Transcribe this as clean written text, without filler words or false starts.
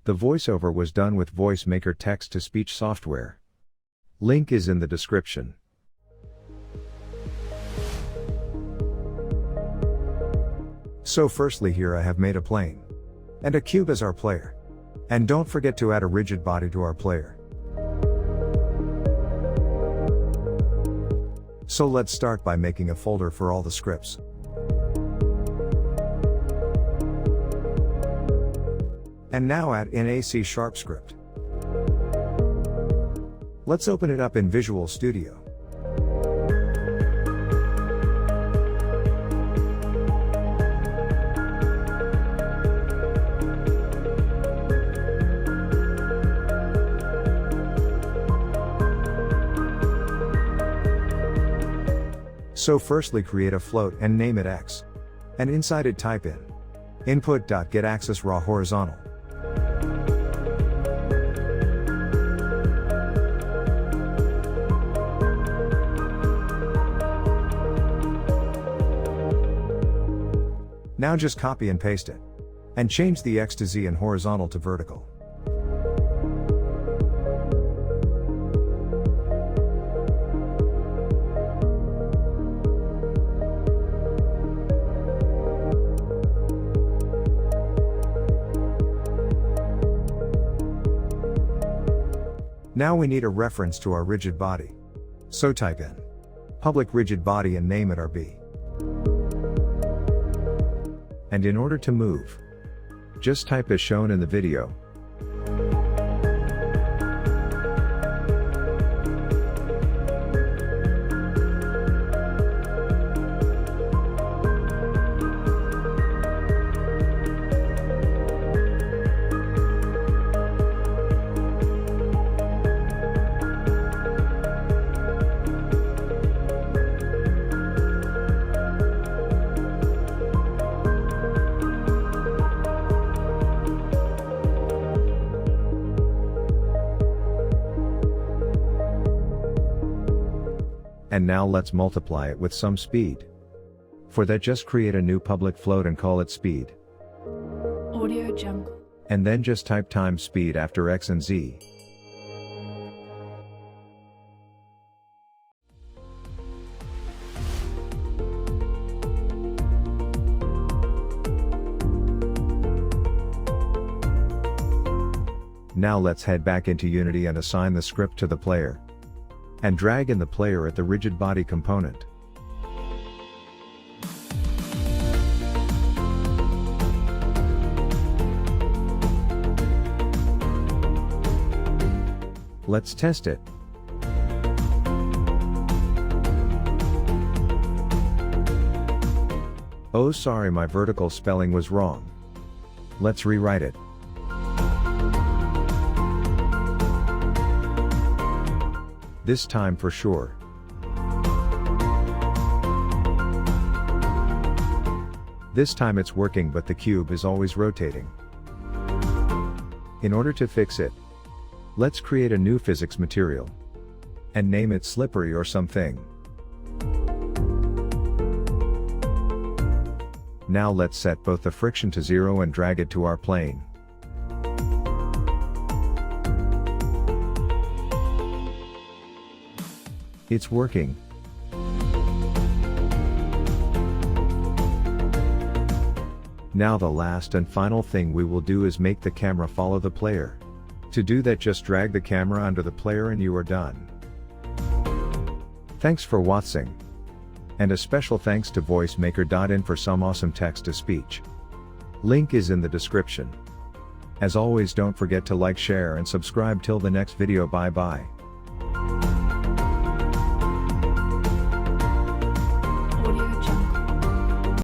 The voiceover was done with VoiceMaker text-to-speech software. Link is in the description. So firstly, here I have made a plane and a cube as our player. And don't forget to add a rigid body to our player. So let's start by making a folder for all the scripts. And now add in a C# script. Let's open it up in Visual Studio. So firstly, create a float and name it X. And inside it type in input.getAxis raw horizontal. Now just copy and paste it. And change the X to Z and horizontal to vertical. Now we need a reference to our rigid body. So type in public rigid body and name it RB. And in order to move, just type as shown in the video. And now let's multiply it with some speed. For that, just create a new public float and call it speed. Audio Jungle. And then just type times speed after X and Z. Now let's head back into Unity and assign the script to the player. And drag in the player at the rigid body component. Let's test it. Oh, sorry, my vertical spelling was wrong. Let's rewrite it. This time for sure. This time it's working, but the cube is always rotating. In order to fix it, let's create a new physics material. And name it slippery or something. Now let's set both the friction to 0 and drag it to our plane. It's working. Now the last and final thing we will do is make the camera follow the player. To do that, just drag the camera under the player and you are done. Thanks for watching. And a special thanks to VoiceMaker.in for some awesome text-to-speech. Link is in the description. As always, don't forget to like, share and subscribe till the next video. Bye bye.